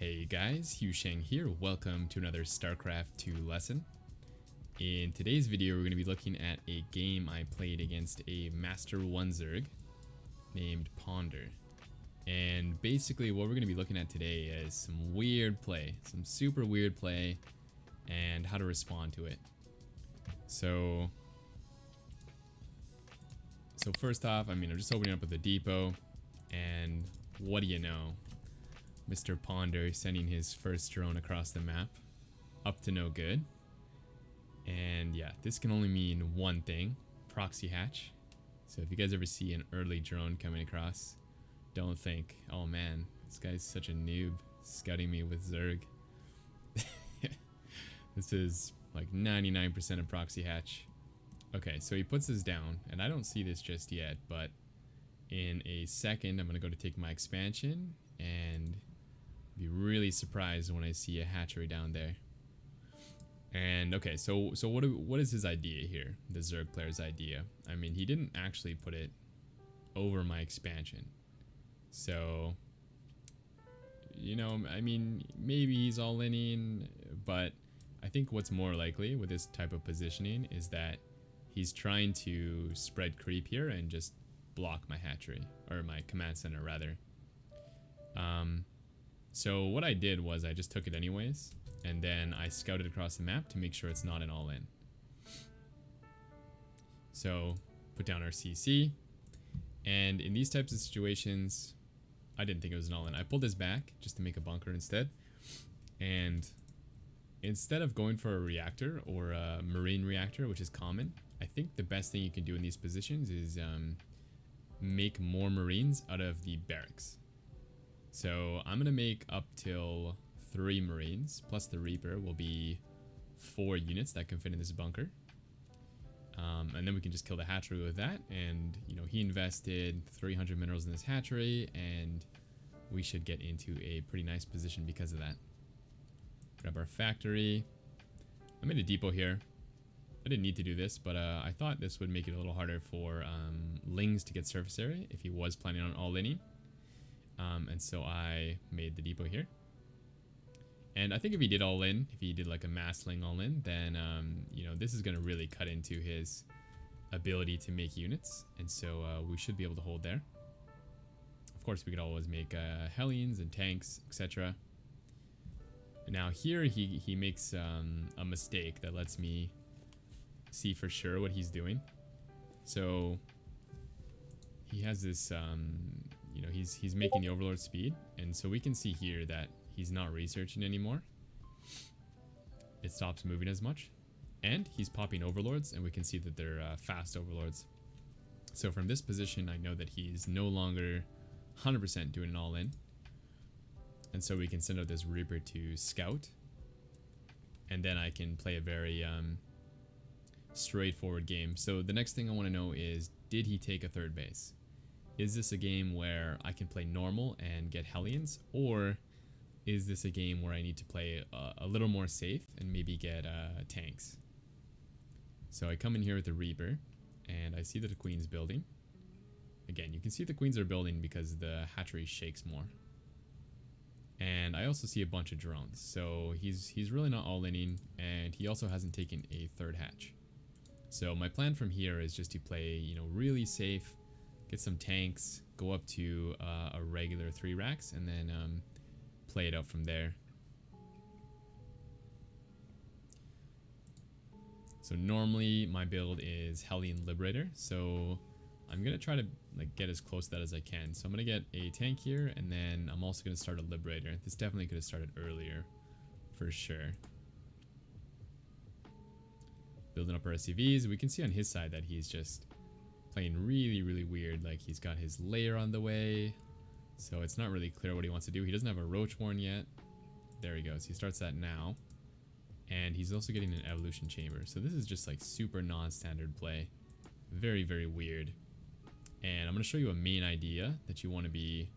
Hey guys, HuShang here. Welcome to another Starcraft 2 lesson. In today's video, we're going to be looking at a game I played against a Master 1 Zerg named Ponder. And basically what we're going to be looking at today is some weird play, some super weird play, and how to respond to it. So first off, I'm just opening up with a depot, and what do you know? Mr. Ponder sending his first drone across the map, up to no good. And yeah, this can only mean one thing, proxy hatch. So if you guys ever see an early drone coming across, don't think, oh man, this guy's such a noob scouting me with Zerg. This is like 99% of proxy hatch. Okay, so he puts this down, and I don't see this just yet, but in a second I'm gonna go to take my expansion and be really surprised when I see a hatchery down there. And okay, so what is his idea here? The Zerg player's idea. I mean, he didn't actually put it over my expansion. So, you know, I mean, maybe he's all in, but I think what's more likely with this type of positioning is that he's trying to spread creep here and just block my hatchery, or my command center rather. So what I did was I just took it anyways, and then I scouted across the map to make sure it's not an all-in. So put down our CC, and in these types of situations, I didn't think it was an all-in. I pulled this back just to make a bunker instead, and instead of going for a reactor or a marine reactor, which is common, I think the best thing you can do in these positions is make more marines out of the barracks. So I'm gonna make up till 3 marines plus the Reaper will be 4 units that can fit in this bunker, and then we can just kill the hatchery with that. And you know, he invested 300 minerals in this hatchery, and we should get into a pretty nice position because of that. Grab our factory. I made a depot here. I didn't need to do this, but I thought this would make it a little harder for Lings to get surface area if he was planning on all-inning. And so I made the depot here. And I think if he did all in, if he did like a mass ling all in, then, you know, this is going to really cut into his ability to make units. And so we should be able to hold there. Of course, we could always make Hellions and tanks, etc. Now here he makes a mistake that lets me see for sure what he's doing. So he has this, you know, he's making the overlord speed, and so we can see here that he's not researching anymore. It stops moving as much, and he's popping overlords, and we can see that they're fast overlords. So from this position, I know that he's no longer 100% doing an all-in, and so we can send out this Reaper to scout, and then I can play a very straightforward game. So the next thing I want to know is, did he take a third base? Is this a game where I can play normal and get Hellions, or is this a game where I need to play a little more safe and maybe get tanks? So I come in here with the Reaper, and I see that the Queen's building. Again, you can see the Queens are building because the hatchery shakes more. And I also see a bunch of drones, so he's really not all-inning, and he also hasn't taken a third hatch. So my plan from here is just to play, you know, really safe, get some tanks, go up to a regular 3 racks, and then play it out from there. So normally my build is Hellion Liberator, so I'm gonna try to like get as close to that as I can. So I'm gonna get a tank here, and then I'm also gonna start a Liberator. This definitely could have started earlier, for sure. Building up our SCVs. We can see on his side that he's just playing really weird. Like, he's got his layer on the way, so it's not really clear what he wants to do. He doesn't have a roach warren yet. There he goes. He starts that now, and he's also getting an evolution chamber. So this is just like super non-standard play, very weird. And I'm going to show you a main idea that you want to be,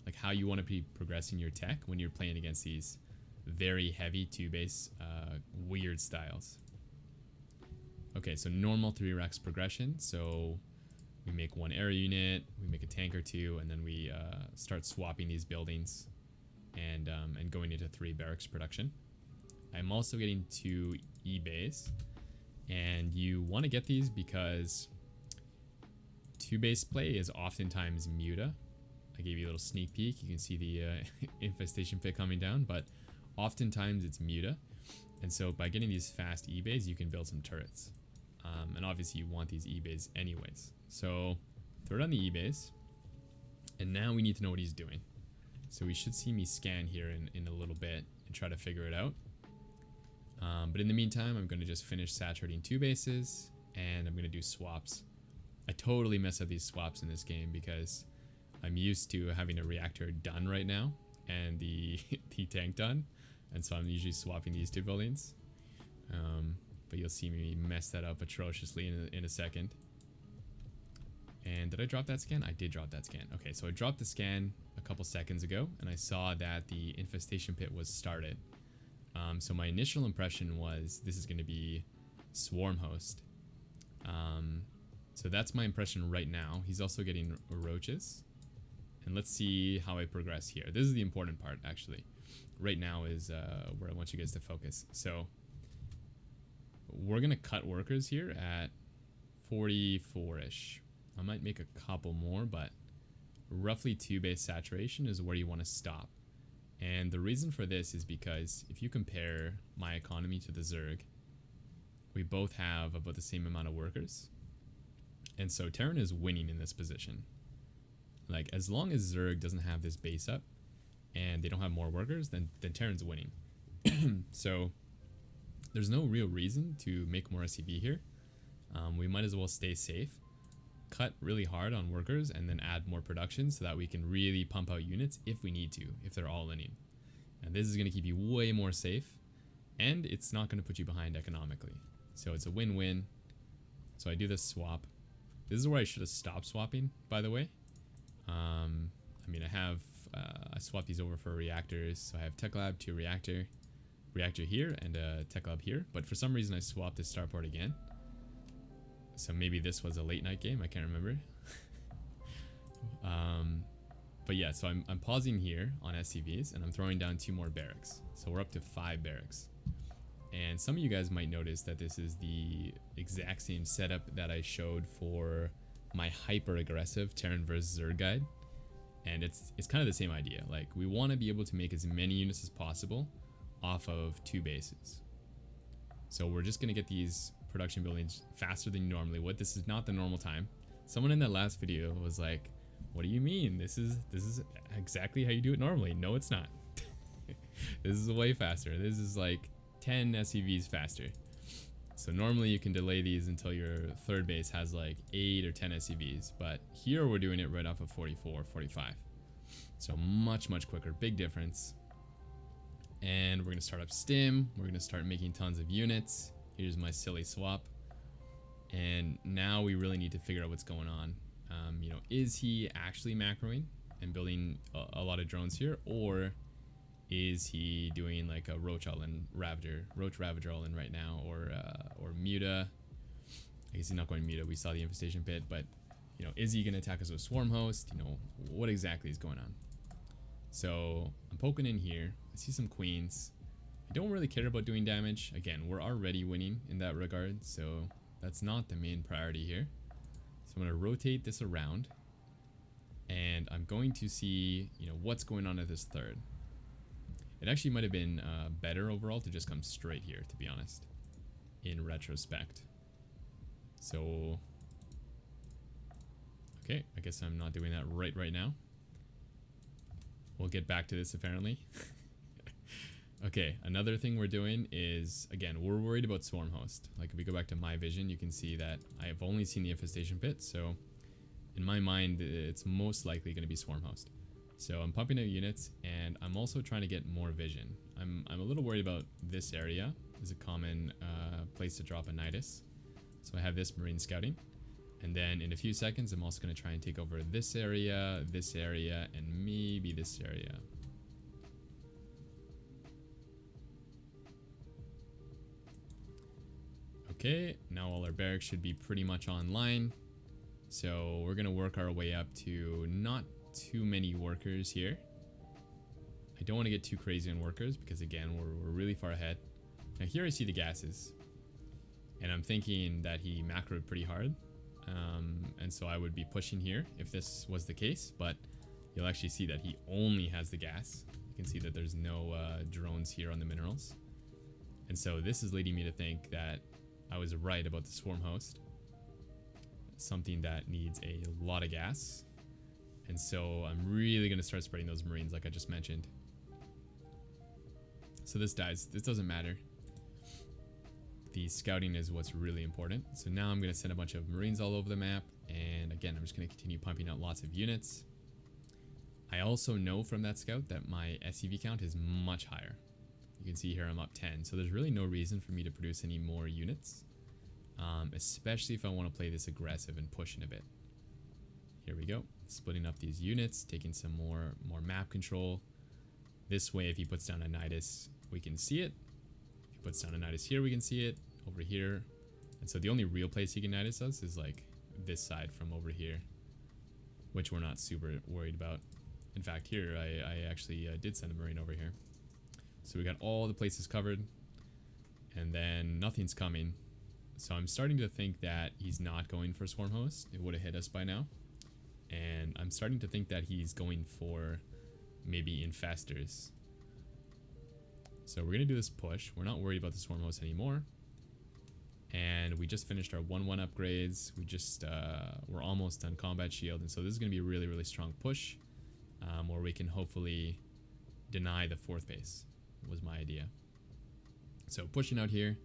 like how you want to be progressing your tech when you're playing against these very heavy 2-base weird styles. Okay, so normal 3 racks progression. So we make 1 air unit, we make a tank or 2, and then we start swapping these buildings and going into 3 barracks production. I'm also getting 2 E-bays, and you want to get these because 2 base play is oftentimes muta. I gave you a little sneak peek. You can see the infestation pit coming down, but oftentimes it's muta. And so by getting these fast E-bays, you can build some turrets. And obviously you want these E-bays anyways. So throw it on the E-bays. And now we need to know what he's doing. So we should see me scan here in a little bit and try to figure it out. But in the meantime, I'm going to just finish saturating 2 bases, and I'm going to do swaps. I totally mess up these swaps in this game because I'm used to having a reactor done right now and the tank done. And so I'm usually swapping these 2 buildings. But you'll see me mess that up atrociously in a second. And did I drop that scan? I did drop that scan. Okay, so I dropped the scan a couple seconds ago, and I saw that the infestation pit was started. So my initial impression was this is going to be swarm host. So that's my impression right now. He's also getting roaches. And let's see how I progress here. This is the important part, actually. Right now is where I want you guys to focus. So we're going to cut workers here at 44-ish. I might make a couple more, but roughly 2 base saturation is where you want to stop. And the reason for this is because if you compare my economy to the Zerg, we both have about the same amount of workers. And so Terran is winning in this position. Like, as long as Zerg doesn't have this base up and they don't have more workers, then Terran's winning. So there's no real reason to make more SCV here. We might as well stay safe, cut really hard on workers, and then add more production so that we can really pump out units if we need to, if they're all inning. And this is going to keep you way more safe, and it's not going to put you behind economically. So it's a win-win. So I do this swap. This is where I should have stopped swapping, by the way. I mean, I swapped these over for reactors. So I have tech lab to reactor here, and a tech lab here. But for some reason, I swapped the starport again. So maybe this was a late night game. I can't remember. But yeah, so I'm pausing here on SCVs, and I'm throwing down 2 more barracks. So we're up to 5 barracks. And some of you guys might notice that this is the exact same setup that I showed for my hyper aggressive Terran vs Zerg guide. And it's kind of the same idea. Like, we want to be able to make as many units as possible off of 2 bases. So we're just going to get these production buildings faster than you normally would. This is not the normal time. Someone in that last video was like, what do you mean? This is exactly how you do it normally. No, it's not. This is way faster. This is like 10 SCVs faster. So normally you can delay these until your 3rd base has like 8 or 10 SCVs, but here we're doing it right off of 44, 45. So much quicker, big difference. And we're gonna start up stim. We're gonna start making tons of units. Here's my silly swap. And now we really need to figure out what's going on. You know, is he actually macroing and building a lot of drones here, or is he doing like a roach ravager all in right now, or muta? I guess he's not going muta. We saw the infestation pit, but you know, is he going to attack us with swarm host? You know, what exactly is going on? So I'm poking in here. I see some queens. I don't really care about doing damage. Again, we're already winning in that regard, so that's not the main priority here. So I'm going to rotate this around, and I'm going to see, you know, what's going on at this 3rd. It actually might have been better overall to just come straight here, to be honest, in retrospect. So, okay, I guess I'm not doing that right now. We'll get back to this apparently. Okay, another thing we're doing is, again, we're worried about swarm host. Like, if we go back to my vision, you can see that I have only seen the infestation pit, so in my mind, it's most likely going to be swarm host. So I'm pumping out units, and I'm also trying to get more vision. I'm a little worried about this area. It's a common place to drop a nidus. So I have this marine scouting. And then in a few seconds, I'm also going to try and take over this area, and maybe this area. Okay, now all our barracks should be pretty much online. So we're going to work our way up to not too many workers here. I don't want to get too crazy on workers because again, we're really far ahead. Now here I see the gases. And I'm thinking that he macroed pretty hard. And so I would be pushing here if this was the case, but you'll actually see that he only has the gas. You can see that there's no drones here on the minerals. And so this is leading me to think that I was right about the swarm host. Something that needs a lot of gas. And so I'm really going to start spreading those marines like I just mentioned. So this dies. This doesn't matter. The scouting is what's really important. So now I'm going to send a bunch of marines all over the map. And again, I'm just going to continue pumping out lots of units. I also know from that scout that my SCV count is much higher. You can see here I'm up 10. So there's really no reason for me to produce any more units. Especially if I want to play this aggressive and push in a bit. Here we go. Splitting up these units, taking some more map control. This way, if he puts down a Nidus, we can see it. If he puts down a Nidus here, we can see it. Over here. And so the only real place he can Nidus us is like this side from over here, which we're not super worried about. In fact, here I actually did send a marine over here. So we got all the places covered, and then nothing's coming. So I'm starting to think that he's not going for swarm host. It would have hit us by now. And I'm starting to think that he's going for maybe infestors. So we're going to do this push. We're not worried about the swarm host anymore. And we just finished our 1-1 upgrades. We're almost done combat shield. And so this is going to be a really, really strong push. Where we can hopefully deny the 4th base, was my idea. So pushing out here.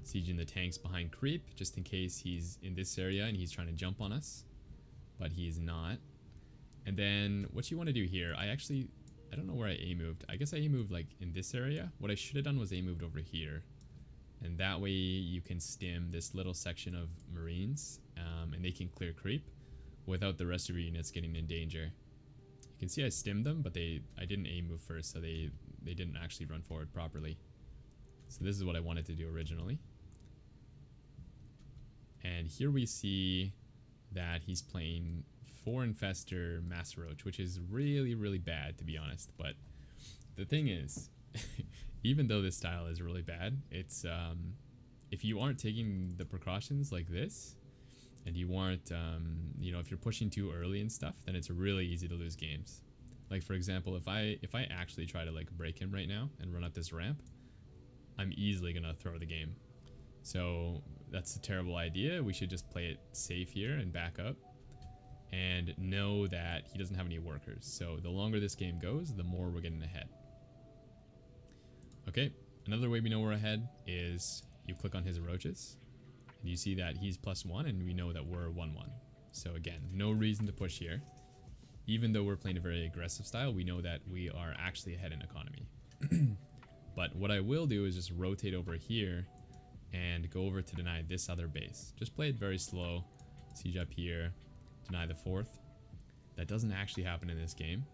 Sieging the tanks behind creep, just in case he's in this area and he's trying to jump on us. But he's not. And then what you want to do here, I don't know where I A-moved. I guess I A-moved like in this area. What I should have done was A-moved over here. And that way you can stim this little section of marines. And they can clear creep without the rest of your units getting in danger. You can see I stimmed them, but I didn't A-move first, so they didn't actually run forward properly. So this is what I wanted to do originally. And here we see that he's playing 4 Infestor Master Roach, which is really, really bad, to be honest. But the thing is, even though this style is really bad, it's if you aren't taking the precautions like this, and you aren't, if you're pushing too early and stuff, then it's really easy to lose games. Like for example, if I actually try to like break him right now and run up this ramp, I'm easily gonna throw the game. So that's a terrible idea. We should just play it safe here and back up and know that he doesn't have any workers. So the longer this game goes, the more we're getting ahead. Okay, another way we know we're ahead is you click on his roaches and you see that he's +1 and we know that we're 1-1. So again, no reason to push here. Even though we're playing a very aggressive style, we know that we are actually ahead in economy. But what I will do is just rotate over here and go over to deny this other base. Just play it very slow. Siege up here. Deny the 4th. That doesn't actually happen in this game.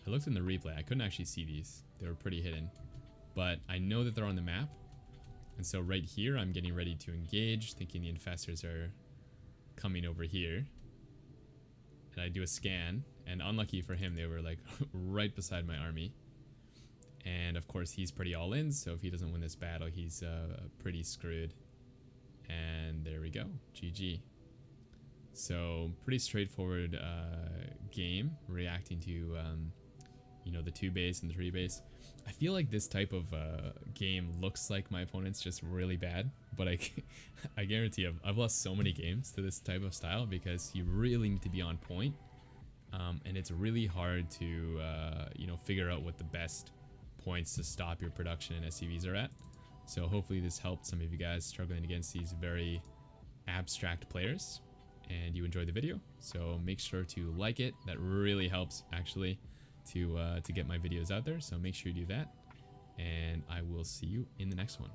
I looked in the replay. I couldn't actually see these. They were pretty hidden. But I know that they're on the map. And so right here, I'm getting ready to engage, thinking the infestors are coming over here. And I do a scan. And unlucky for him, they were like right beside my army. And of course, he's pretty all in. So if he doesn't win this battle, he's pretty screwed. And there we go. GG. So pretty straightforward game, reacting to the 2 base and the 3 base. I feel like this type of game looks like my opponent's just really bad, but I guarantee I've lost so many games to this type of style because you really need to be on point, and it's really hard to figure out what the best points to stop your production and SCVs are at. So hopefully this helped some of you guys struggling against these very abstract players, and you enjoyed the video. So make sure to like it. That really helps actually to get my videos out there. So make sure you do that, and I will see you in the next one.